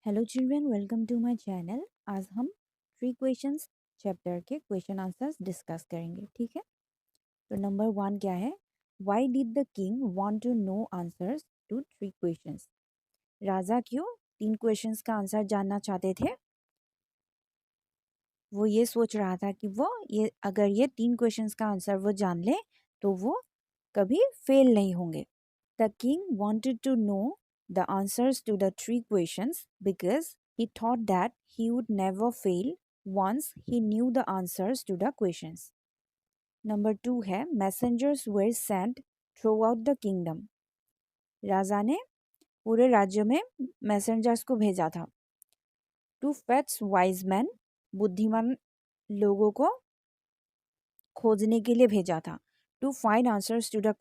Hello children, welcome to my channel. आज हम three questions chapter के क्वेश्चन आंसर्स डिस्कस करेंगे। ठीक है, तो नंबर 1 क्या है? Why did the king want to know answers to three questions? राजा क्यों तीन क्वेश्चंस का आंसर जानना चाहते थे? वो ये सोच रहा था कि अगर ये तीन क्वेश्चंस का आंसर वो जान ले तो वो कभी फेल नहीं होंगे। The king wanted to know the answers to the three questions because he thought that he would never fail once he knew the answers to the questions. Number 2 है messengers were sent throughout the kingdom. राजा ने पूरे राज्य में messengers को भेजा था। To fetch wise men, बुद्धिमान लोगों को खोजने के लिए भेजा था। To find answers to the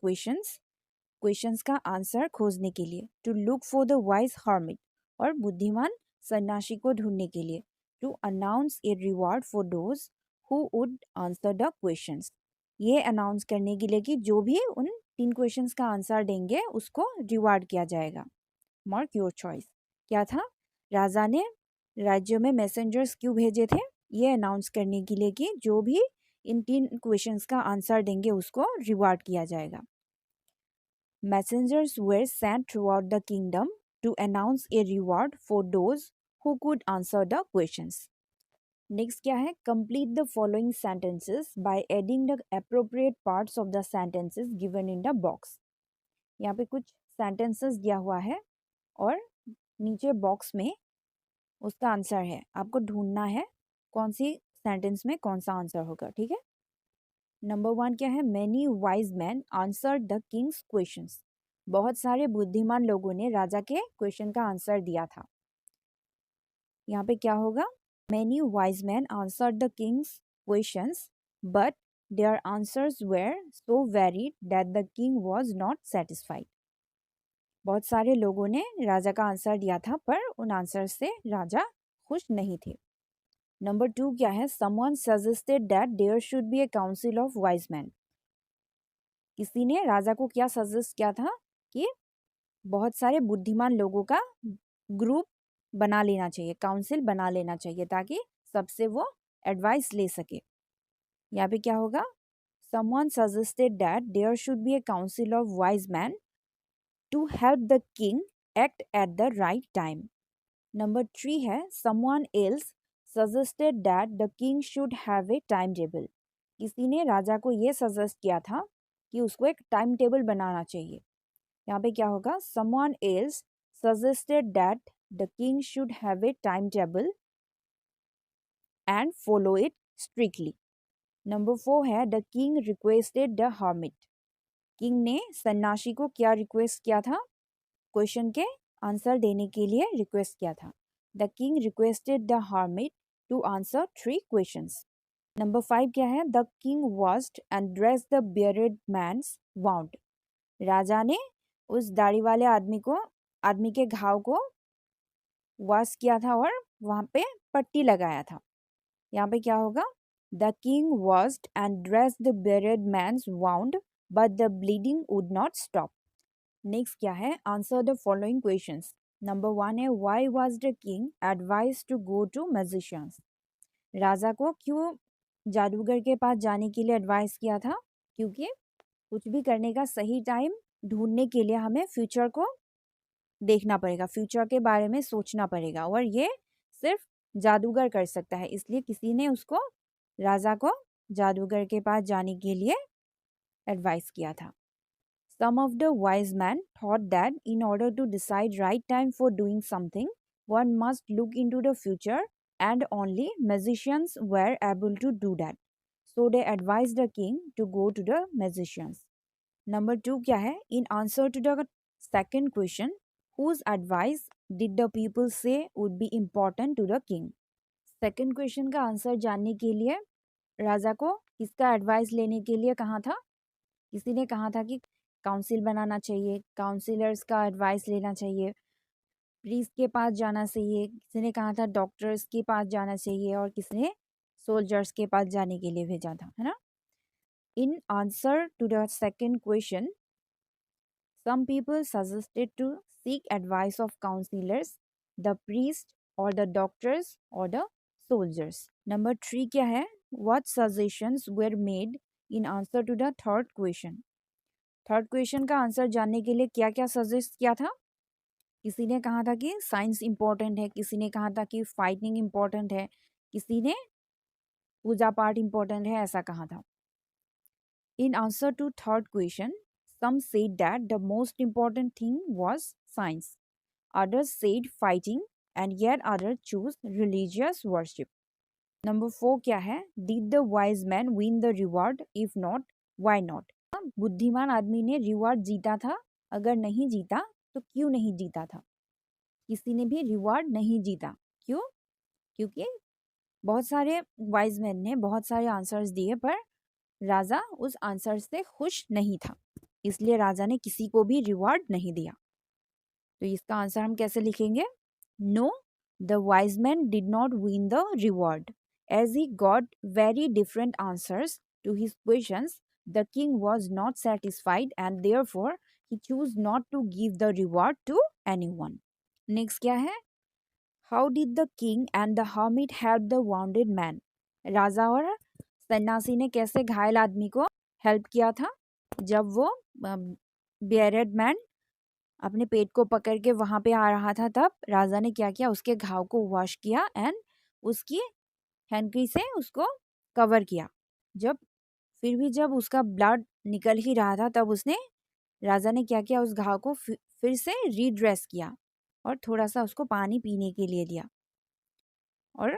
questions का आंसर खोजने के लिए। To look for the wise hermit, और बुद्धिमान सन्यासी को ढूंढने के लिए। To announce a reward for those who would answer the questions, ये अनाउंस करने के लिए कि जो भी उन तीन क्वेश्चंस का आंसर देंगे उसको रिवार्ड किया जाएगा। Mark your choice. क्या था? राजा ने राज्य में मैसेंजर्स क्यों भेजे थे? ये अनाउंस करने के लिए कि जो भी इन तीन क्वेश्चंस का आंसर देंगे उसको रिवार्ड किया जाएगा। Messengers were sent throughout the kingdom to announce a reward for those who could answer the questions. Next क्या है? Complete the following sentences by adding the appropriate parts of the sentences given in the box. यहाँ पे कुछ sentences दिया हुआ है और नीचे बॉक्स में उसका आंसर है। आपको ढूंढना है कौन सी सेंटेंस में कौन सा आंसर होगा। ठीक है, नंबर 1 क्या है? Many wise men answer the king's questions. बहुत सारे बुद्धिमान लोगों ने राजा के क्वेश्चन का आंसर दिया था। यहाँ पे क्या होगा? Many wise men answer the king's questions but their answers were so varied that the king was not satisfied. बहुत सारे लोगों ने राजा का आंसर दिया था पर उन आंसर से राजा खुश नहीं थे। नंबर 2 क्या है? Someone suggested that there should be a council of wise men. किसी ने राजा को क्या सजेस्ट किया था कि बहुत सारे बुद्धिमान लोगों का ग्रुप बना लेना चाहिए, काउंसिल बना लेना चाहिए ताकि सबसे वो एडवाइस ले सके। यहाँ पे क्या होगा? Someone suggested that there should be a council of wise men to help the king act at the right time. Number 3 है someone else suggested that the king should have a time table. किसी ने राजा को ये suggest किया था कि उसको एक टाइम टेबल बनाना चाहिए। यहाँ पे क्या होगा? someone else suggested that the king should have a timetable and follow it strictly. Number 4 है the king requested the hermit. King ने सन्यासी को क्या रिक्वेस्ट किया था? क्वेश्चन के आंसर देने के लिए रिक्वेस्ट किया था। The king requested the hermit to answer 3 questions. Number 5 क्या है? The king washed and dressed the bearded man's wound. राजा ने उस दाढ़ी वाले आदमी के घाव को वॉश किया था और वहां पे पट्टी लगाया था। यहाँ पे क्या होगा? The king washed and dressed the bearded man's wound but the bleeding would not stop. Next क्या है? Answer the following questions. Number 1 है why was the king advise to go to magicians. राजा को क्यों जादूगर के पास जाने के लिए एडवाइस किया था? क्योंकि कुछ भी करने का सही टाइम ढूंढने के लिए हमें फ्यूचर को देखना पड़ेगा, फ्यूचर के बारे में सोचना पड़ेगा और ये सिर्फ जादूगर कर सकता है। इसलिए किसी ने उसको, राजा को, जादूगर के पास जाने के लिए एडवाइस किया था। Some of the wise men thought that in order to decide right time for doing something, one must look into the future and only magicians were able to do that. So they advised the king to go to the magicians. Number 2 क्या है? In answer to the second question, whose advice did the people say would be important to the king? Second question का answer जानने के लिए राजा को किसका advice लेने के लिए कहा था? किसी ने कहा था कि काउंसिल बनाना चाहिए, काउंसिलर्स का एडवाइस लेना चाहिए, प्रीस्ट के पास जाना चाहिए, किसी ने कहा था डॉक्टर्स के पास जाना चाहिए और किसी ने सोल्जर्स के पास जाने के लिए भेजा था, है ना? In answer to the second question, some people suggested to seek advice of counselors the priest or the doctors or the soldiers. Number 3 क्या है? What suggestions were made in answer to the third question? Third question का answer जानने के लिए क्या क्या suggest किया था? किसी ने कहा था कि साइंस इंपॉर्टेंट है, किसी ने कहा था कि फाइटिंग इंपॉर्टेंट है, किसी ने पूजा पाठ इंपॉर्टेंट है, ऐसा कहा था. In answer to third question, some said that the most important thing was science, others said fighting, and yet others choose religious worship. Number 4 क्या है? Did the wise man win the reward? If not, why not? बुद्धिमान आदमी ने reward जीता था, अगर नहीं जीता तो क्यों नहीं जीता था? किसी ने भी रिवॉर्ड नहीं जीता. क्यों? क्योंकि बहुत सारे वाइज मैन ने बहुत सारे आंसर्स दिए पर राजा उस आंसर से खुश नहीं था, इसलिए राजा ने किसी को भी रिवॉर्ड नहीं दिया. तो इसका आंसर हम कैसे लिखेंगे? No, the wise man did not win the reward. As he got very different answers to his questions, the king was not satisfied and therefore he choose not to give the reward to anyone. Next क्या है? How did the king and the hermit help the wounded man? राजा और सन्यासी ने कैसे घायल आदमी को हेल्प किया था? जब वो बियरेड मैन अपने पेट को पकड़ के वहां पे आ रहा था, तब राजा ने क्या किया? उसके घाव को वॉश किया एंड उसकी हैंकी से उसको कवर किया. फिर भी जब उसका ब्लड निकल ही रहा था, तब राजा ने क्या किया? उस घाव को फिर से रीड्रेस किया और थोड़ा सा उसको पानी पीने के लिए दिया, और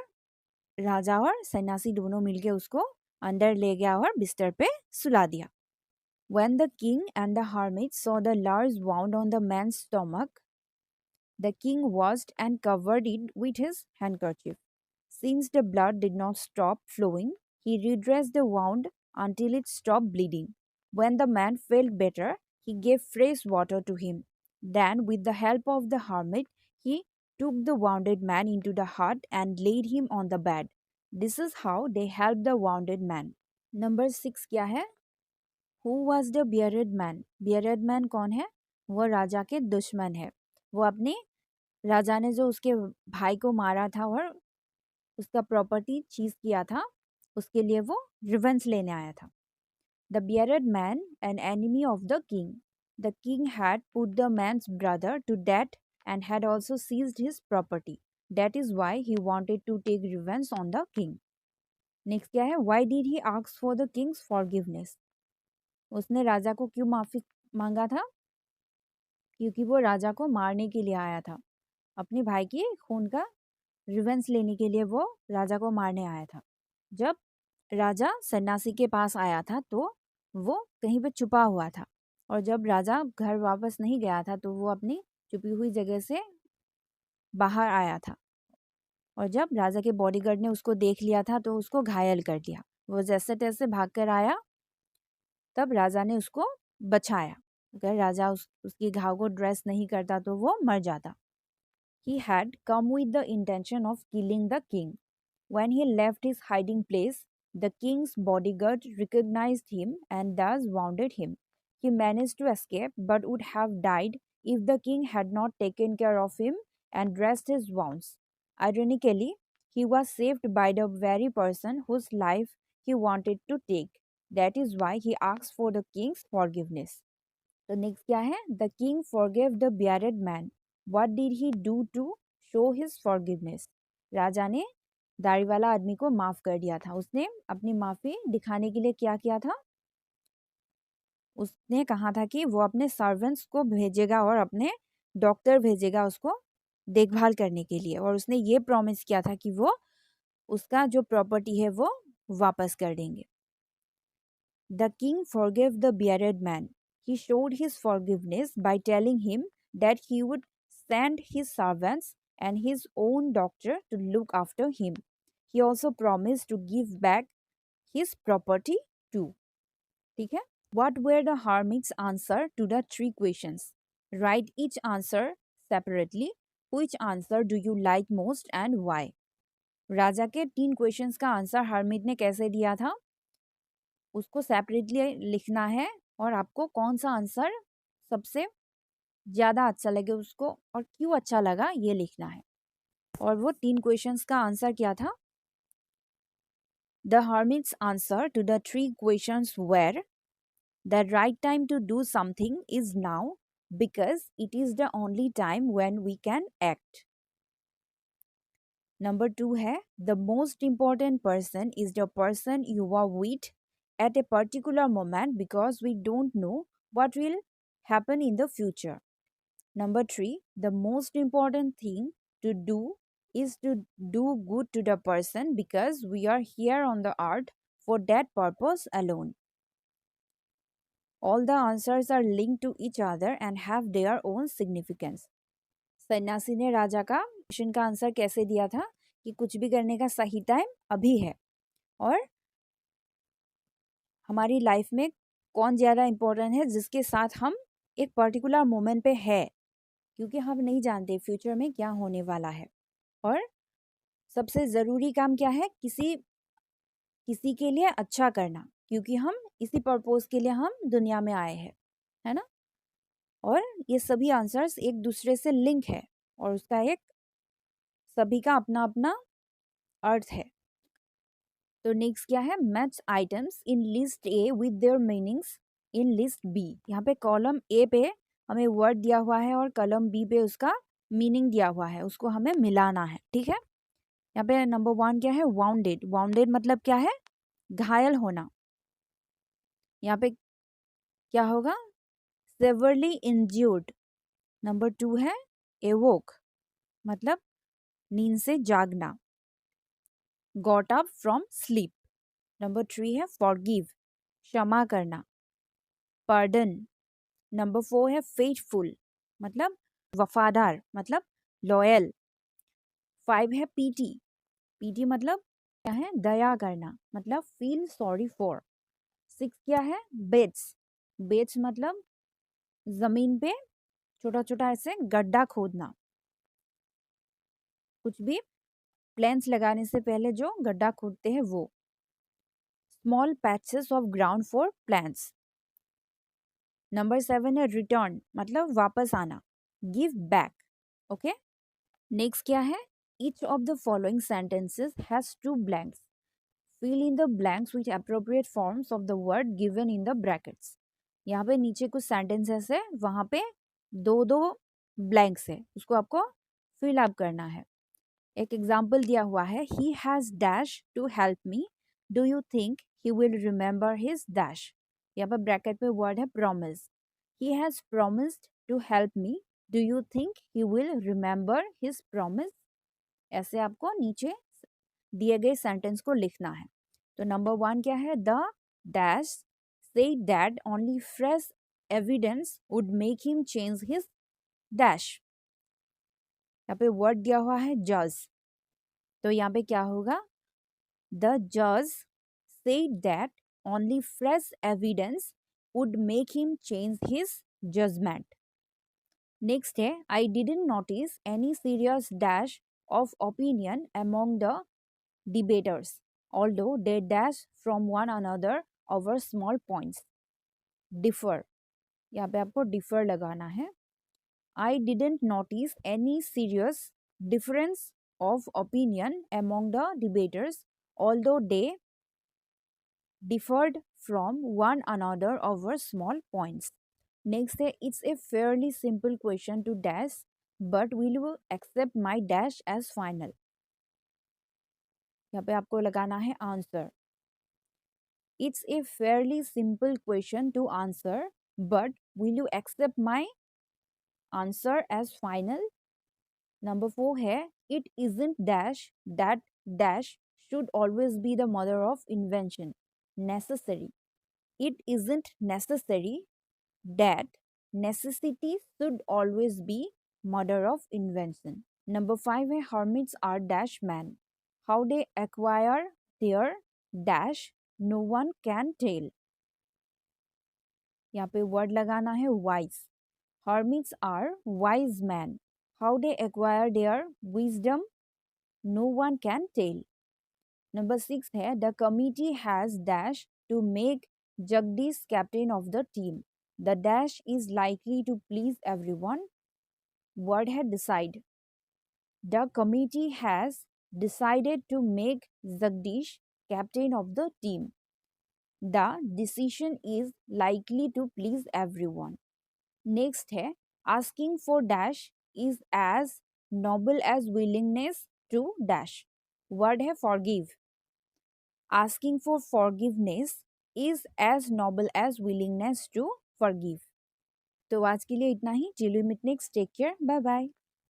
राजा और सन्यासी दोनों मिलके उसको अंदर ले गया और बिस्तर पे सुला दिया. When the king and the hermit saw the large wound on the man's stomach, the king washed and covered it with his handkerchief. Since the blood did not stop flowing, he redressed the wound until it stopped bleeding. When the man felt better, he gave fresh water to him. Then, with the help of the hermit, he took the wounded man into the hut and laid him on the bed. This is how they helped the wounded man. Number 6 क्या है? Who was the bearded man? bearded man कौन है? वो राजा के दुश्मन है. वो अपने राजा ने जो उसके भाई को मारा था और उसका प्रॉपर्टी चीज किया था, उसके लिए वो रिवेंज लेने आया था. The bearded man, an enemy of the king. The king had put the man's brother to death and had also seized his property. That is why he wanted to take revenge on the king. Next क्या है? Why did he ask for the king's forgiveness? उसने राजा को क्यों माफी मांगा था? क्योंकि वो राजा को मारने के लिए आया था. अपने भाई के खून का रिवेंज लेने के लिए वो राजा को मारने आया था. जब राजा सन्यासी के पास आया था तो वो कहीं पे छुपा हुआ था, और जब राजा घर वापस नहीं गया था तो वो अपनी छुपी हुई जगह से बाहर आया था, और जब राजा के बॉडीगार्ड ने उसको देख लिया था तो उसको घायल कर दिया. वो जैसे तैसे भाग कर आया, तब राजा ने उसको बचाया. अगर राजा उसकी घाव को ड्रेस नहीं करता तो वो मर जाता. He had come with the intention of killing the king. When he left his hiding place, the king's bodyguard recognized him and thus wounded him. He managed to escape but would have died if the king had not taken care of him and dressed his wounds. Ironically, he was saved by the very person whose life he wanted to take. That is why he asked for the king's forgiveness. तो next क्या है? The king forgive the bearded man. What did he do to show his forgiveness? राजा ने दाढ़ी वाला आदमी को माफ कर दिया था. उसने अपनी माफी दिखाने के लिए क्या किया था? उसने कहा था कि वो अपने सर्वेंट्स को भेजेगा और अपने डॉक्टर भेजेगा उसको देखभाल करने के लिए, और उसने ये प्रॉमिस किया था कि वो उसका जो प्रॉपर्टी है वो वापस कर देंगे. The king forgive the bearded man. He showed his forgiveness by telling him that he would send his servants and his own doctor to look after him. He also promised to give back his property too. ठीक है? What were the hermit's answer to the 3 questions? Write each answer separately. Which answer do you like most and why? राजा के 3 questions का answer hermit ने कैसे दिया था, उसको separately लिखना है, और आपको कौन सा आंसर सबसे ज़्यादा अच्छा लगे उसको और क्यों अच्छा लगा ये लिखना है। और वो 3 क्वेश्चंस का आंसर क्या था? The hermit's answer to the 3 questions were the right time to do something is now because it is the only time when we can act. Number 2 है the most important person is the person you are with at a particular moment because we don't know what will happen in the future. Number 3, the most important thing to do is to do good to the person because we are here on the earth for that purpose alone. All the answers are linked to each other and have their own significance. सन्यासी ने राजा का question का answer कैसे दिया था कि कुछ भी करने का सही टाइम अभी है और हमारी लाइफ में कौन ज़्यादा इम्पोर्टेंट है जिसके साथ हम एक पर्टिकुलर मोमेंट पे है, क्योंकि हम नहीं जानते फ्यूचर में क्या होने वाला है। और सबसे ज़रूरी काम क्या है? किसी किसी के लिए अच्छा करना, क्योंकि हम इसी पर्पस के लिए हम दुनिया में आए हैं, है ना। और ये सभी आंसर्स एक दूसरे से लिंक है और उसका एक सभी का अपना अपना अर्थ है। तो नेक्स्ट क्या है? Match items in list A with their meanings in list B. यहाँ पे कॉलम ए पे हमें वर्ड दिया हुआ है और कॉलम बी पे उसका मीनिंग दिया हुआ है, उसको हमें मिलाना है, ठीक है। यहाँ पे नंबर 1 क्या है? वाउंडेड। वाउंडेड मतलब क्या है? घायल होना। यहाँ पे क्या होगा? सेवरली इंज्यूर्ड। नंबर 2 है एवोक, मतलब नींद से जागना। Got up from sleep. Number 3 है फॉरगिव, क्षमा करना। पार्डन। नंबर 4 है फेथफुल, मतलब वफादार, मतलब लॉयल। 5 है पीटी। पीटी मतलब क्या है? दया करना, मतलब फील सॉरी फॉर। 6 क्या है? बेड्स। बेड्स मतलब जमीन पे छोटा छोटा ऐसे गड्ढा खोदना, कुछ भी प्लांट्स लगाने से पहले जो गड्ढा खोदते हैं वो। Small patches of ground for plants. Number 7 है रिटर्न, मतलब वापस आना, गिव बैक। ओके, नेक्स्ट क्या है? Each of the following sentences has 2 blanks, fill in the blanks with appropriate forms of the word given in the brackets. यहाँ पे नीचे कुछ सेंटेंसेस है, वहाँ पे दो दो ब्लैंक्स है, उसको आपको फिल अप करना है। एक एग्जाम्पल दिया हुआ है, he has dash to help me, do you think he will remember his dash. यहाँ पर ब्रैकेट पे वर्ड है promise. He has promised to help me, do you think he will remember his promise. ऐसे आपको नीचे दिए गए sentence को लिखना है। तो नंबर 1 क्या है? The dash said that only fresh evidence would make him change his dash। यहाँ पे वर्ड दिया हुआ है जज, तो यहाँ पे क्या होगा? द जज said that only fresh evidence would make him change his judgment। Next है, I didn't notice any serious dash of opinion among the debaters, although they dash from one another over small points। differ, यहाँ पे आपको differ लगाना है। I didn't notice any serious difference of opinion among the debaters, although they differed from one another over small points। Next है, it's a fairly simple question to dash but will you accept my dash as final. यहाँ पे आपको लगाना है answer. It's a fairly simple question to answer but will you accept my answer as final. Number 4 है, it isn't dash that dash should always be the mother of invention, necessary. It isn't necessary that necessity should always be mother of invention। Number 5 है, hermits are dash man, how they acquire their dash no one can tell। यहाँ पे word लगाना है wise। hermits are wise men, how they acquire their wisdom no one can tell। Number 6 है, the committee has dash to make Jagdish captain of the team। The dash is likely to please everyone. Word है decide. The committee has decided to make Jagdish captain of the team. The decision is likely to please everyone. Next है asking for dash is as noble as willingness to dash. Word है forgive. Asking for forgiveness is as noble as willingness to forgive. तो आज के लिए इतना ही. Till we meet next. Take care. Bye bye.